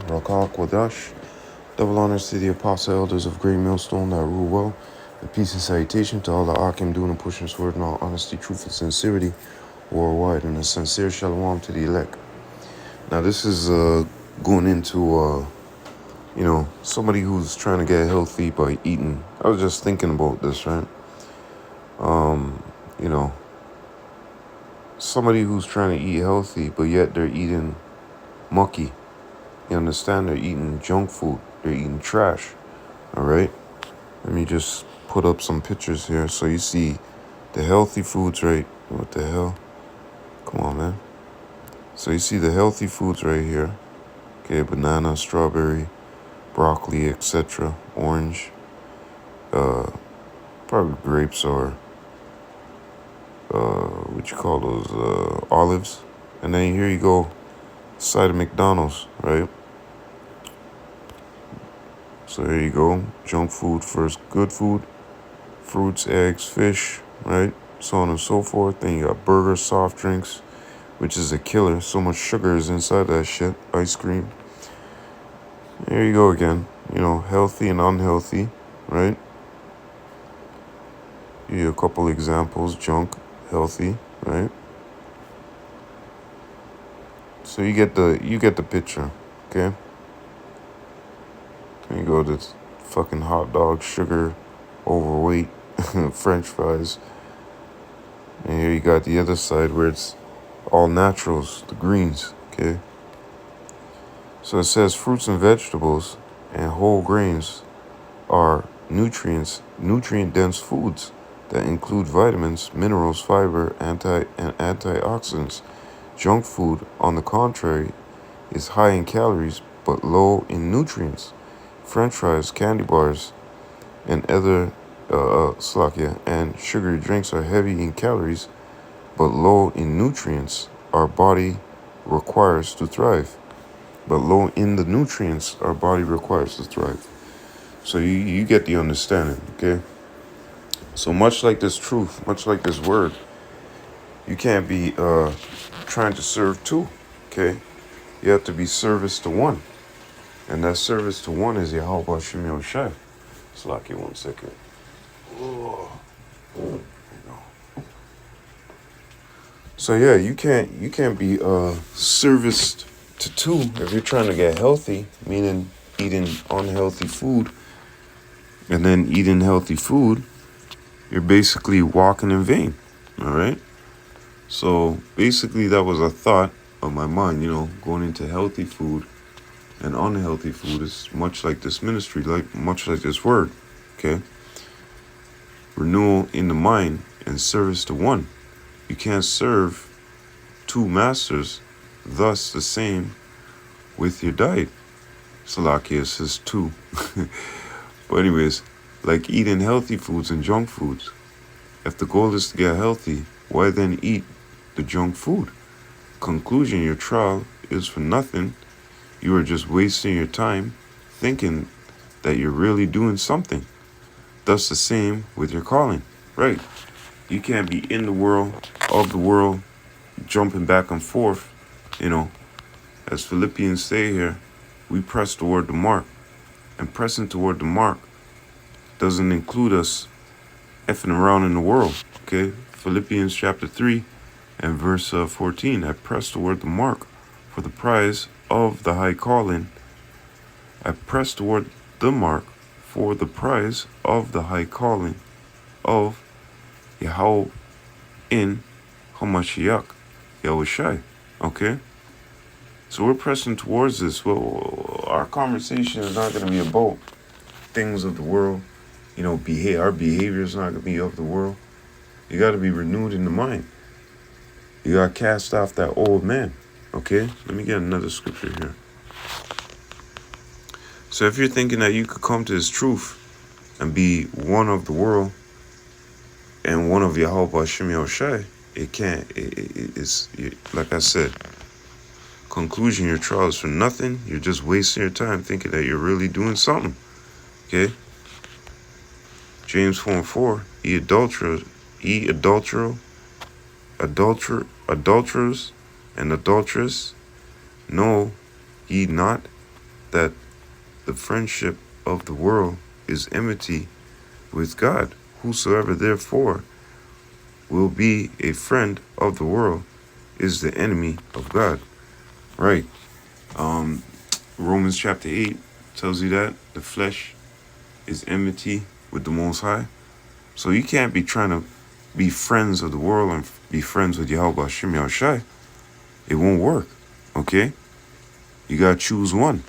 Rakak Wadash. Double honors to the apostle elders of Great Millstone that rule well. And peace and salutation to all the Akim doing and pushing this word in all honesty, truth, and sincerity worldwide. And a sincere shalom to the elect. Now, this is going into, somebody who's trying to get healthy by eating. I was just thinking about this, right? Somebody who's trying to eat healthy, but yet they're eating mucky. You understand? They're eating junk food. They're eating trash. All right? Let me just put up some pictures here so you see the healthy foods, right? What the hell? Come on, man. So you see the healthy foods right here. Okay, banana, strawberry, broccoli, etc. Orange. Probably grapes or what you call those, olives. And then here you go, side of McDonald's, right? So here you go, junk food first, good food, fruits, eggs, fish, right? So on and so forth. Then you got burgers, soft drinks, which is a killer. So much sugar is inside that shit. Ice cream. There you go again. Healthy and unhealthy, right? Here a couple examples. Junk, healthy, right? So you get the picture, okay? There you go, this fucking hot dog, sugar, overweight, French fries. And here you got the other side where it's all naturals, the greens, okay? So it says fruits and vegetables and whole grains are nutrient-dense foods that include vitamins, minerals, fiber, and antioxidants. Junk food, on the contrary, is high in calories but low in nutrients. French fries, candy bars, and other and sugary drinks are heavy in calories but low in nutrients our body requires to thrive. So you get the understanding, okay? So much like this truth, much like this word, you can't be trying to serve two, okay? You have to be service to one. And that service to one is Yahweh Shem Yoshai. Slack you 1 second. Oh. So yeah, you can't be serviced to two if you're trying to get healthy, meaning eating unhealthy food and then eating healthy food. You're basically walking in vain. All right. So basically, that was a thought of my mind. Going into healthy food and unhealthy food is much like this ministry, much like this word. Okay. Renewal in the mind and service to one. You can't serve two masters, thus the same with your diet. Salakia says two. But anyways, like eating healthy foods and junk foods. If the goal is to get healthy, why then eat the junk food? Conclusion, your trial is for nothing. You are just wasting your time thinking that you're really doing something. Thus the same with your calling. Right. You can't be in the world, of the world, jumping back and forth. As Philippians say here, we press toward the mark. And pressing toward the mark doesn't include us effing around in the world. Okay? Philippians chapter 3 and verse 14. I press toward the mark for the prize of the high calling. I press toward the mark for the prize of the high calling of Yahweh in Hamashiach, Yahushai. Okay? So we're pressing towards this. Well, our conversation is not going to be about things of the world. Our behavior is not going to be of the world. You got to be renewed in the mind. You got to cast off that old man. Okay? Let me get another scripture here. So if you're thinking that you could come to this truth and be one of the world and one of Yahweh Shem Yoshai, it can't. It's like I said, conclusion, your trial is for nothing. You're just wasting your time thinking that you're really doing something. Okay? James 4:4, adulterers and adulteress, know ye not that the friendship of the world is enmity with God. Whosoever therefore will be a friend of the world is the enemy of God. Right. Romans chapter 8 tells you that the flesh is enmity with the Most High. So you can't be trying to be friends of the world and be friends with Yahweh Hashem Yahushai. It won't work. Okay? You gotta choose one.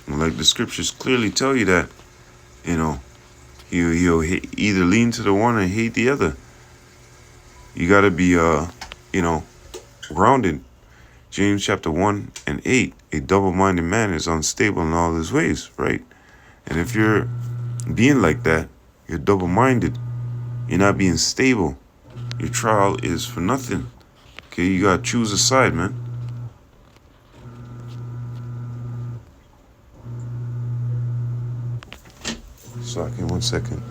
Like the scriptures clearly tell you that, he'll either lean to the one and hate the other. You gotta be, grounded. James chapter 1 and 8, a double-minded man is unstable in all his ways, right? And if you're being like that, you're double-minded. You're not being stable. Your trial is for nothing. Okay, you gotta choose a side, man. So, okay, 1 second.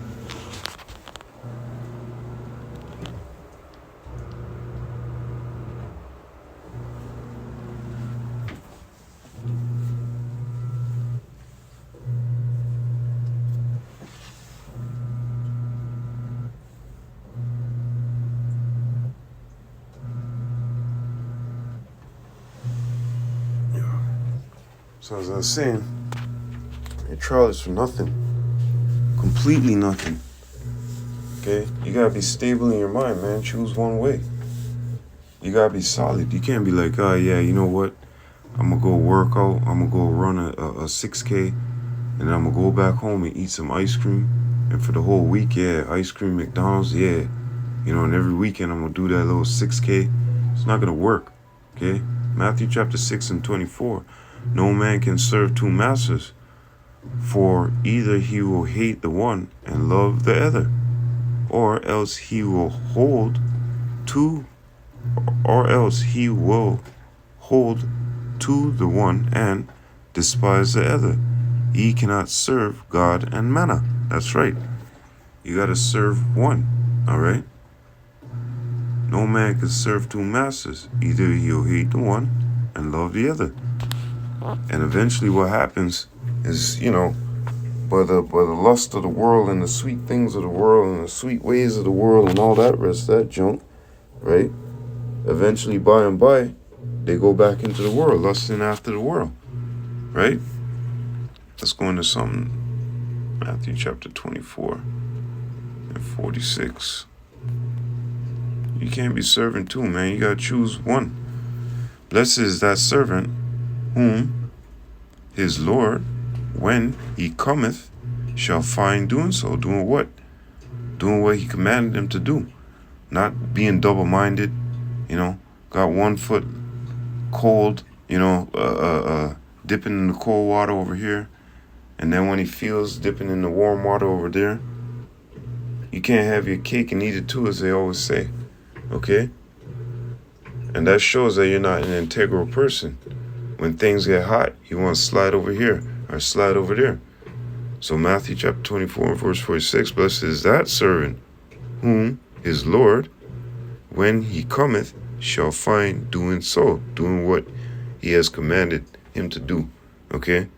So as I was saying, your trial is for nothing. Completely nothing. Okay? You gotta be stable in your mind, man. Choose one way. You gotta be solid. You can't be like, oh yeah, you know what? I'm gonna go work out. I'm gonna go run a 6K. And then I'm gonna go back home and eat some ice cream. And for the whole week, yeah, ice cream, McDonald's, yeah. And every weekend I'm gonna do that little 6K. It's not gonna work. Okay? Matthew chapter 6 and 24. No man can serve two masters, for either he will hate the one and love the other, or else he will hold to the one and despise the other. Ye cannot serve God and mammon. That's right. You gotta serve one. All right. No man can serve two masters. Either he'll hate the one and love the other. And eventually what happens is, by the lust of the world and the sweet things of the world and the sweet ways of the world and all that rest, that junk, right? Eventually, by and by, they go back into the world, lusting after the world, right? Let's go into something. Matthew chapter 24 and 46. You can't be serving two, man. You gotta choose one. Blessed is that servant whom his Lord, when he cometh, shall find doing so. Doing what? Doing what he commanded him to do. Not being double-minded, got one foot cold, dipping in the cold water over here. And then when he feels dipping in the warm water over there, you can't have your cake and eat it too, as they always say. Okay? And that shows that you're not an integral person. When things get hot, you want to slide over here or slide over there. So Matthew chapter 24 and verse 46, blessed is that servant whom his Lord, when he cometh, shall find doing so, doing what he has commanded him to do, okay?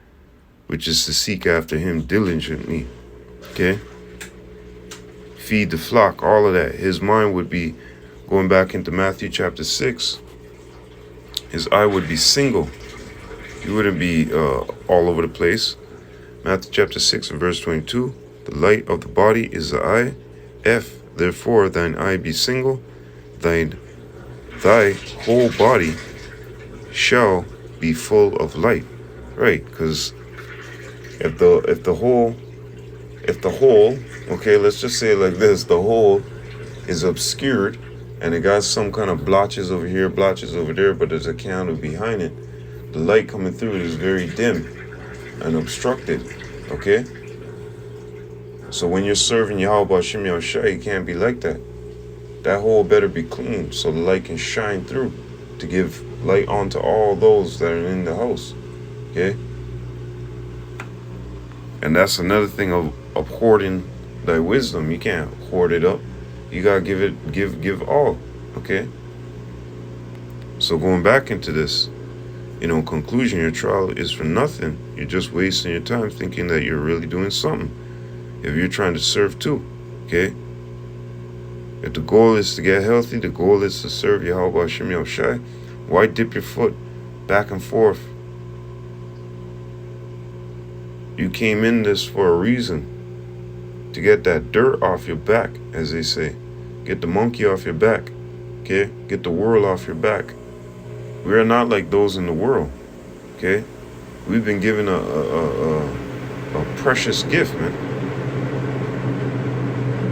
Which is to seek after him diligently, okay? Feed the flock, all of that. His mind would be going back into Matthew chapter 6. His eye would be single. He wouldn't be all over the place. Matthew chapter 6 and verse 22. The light of the body is the eye. If therefore thine eye be single, thy whole body shall be full of light. Right? Because if the whole, okay, let's just say it like this: the whole is obscured, and it got some kind of blotches over here, blotches over there, but there's a candle behind it. The light coming through it is very dim and obstructed, okay? So when you're serving Yahweh Hashem Yahushua, you can't be like that. That hole better be clean so the light can shine through to give light onto all those that are in the house, okay? And that's another thing of hoarding thy wisdom. You can't hoard it up. You gotta give all, okay? So going back into this, conclusion, your trial is for nothing. You're just wasting your time thinking that you're really doing something. If you're trying to serve too, okay? If the goal is to get healthy, the goal is to serve Yahweh Hashem Yahushai, why dip your foot back and forth? You came in this for a reason. To get that dirt off your back, as they say. Get the monkey off your back. Okay? Get the world off your back. We are not like those in the world. Okay? We've been given a precious gift, man.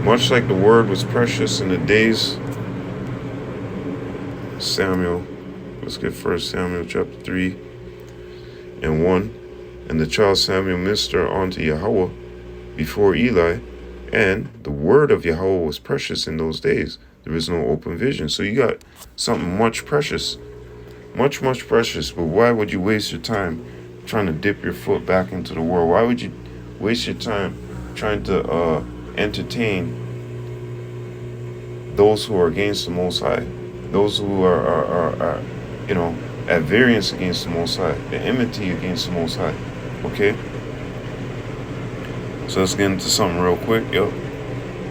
Much like the word was precious in the days Samuel. Let's get 1 Samuel chapter 3 and 1. And the child Samuel ministered unto Yahweh before Eli, and the word of Yahweh was precious in those days. There was no open vision. So you got something much precious. Much, much precious. But why would you waste your time trying to dip your foot back into the world? Why would you waste your time trying to entertain those who are against the Most High? Those who are at variance against the Most High. The enmity against the Most High. Okay? So let's get into something real quick.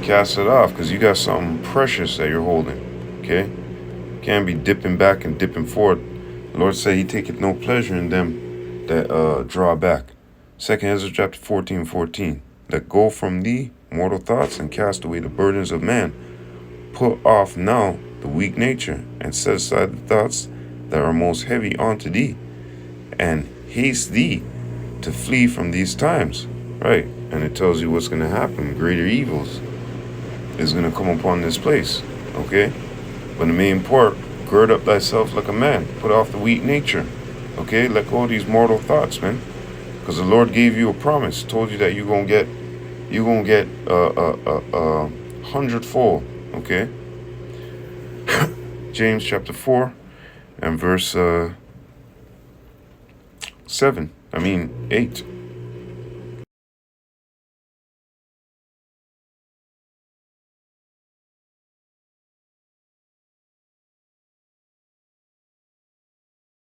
Cast it off, because you got something precious that you're holding. Okay? Can't be dipping back and dipping forward. The Lord said he taketh no pleasure in them that draw back. 2 Ezra chapter 14:14. Let go from thee mortal thoughts and cast away the burdens of man. Put off now the weak nature, and set aside the thoughts that are most heavy unto thee, and haste thee to flee from these times. Right? And it tells you what's going to happen. Greater evils is going to come upon this place. Okay? But the main part, gird up thyself like a man. Put off the weak nature. Okay? Let go of these mortal thoughts, man. Because the Lord gave you a promise. Told you that you're going to get hundredfold. Okay? James chapter 4 and verse 8.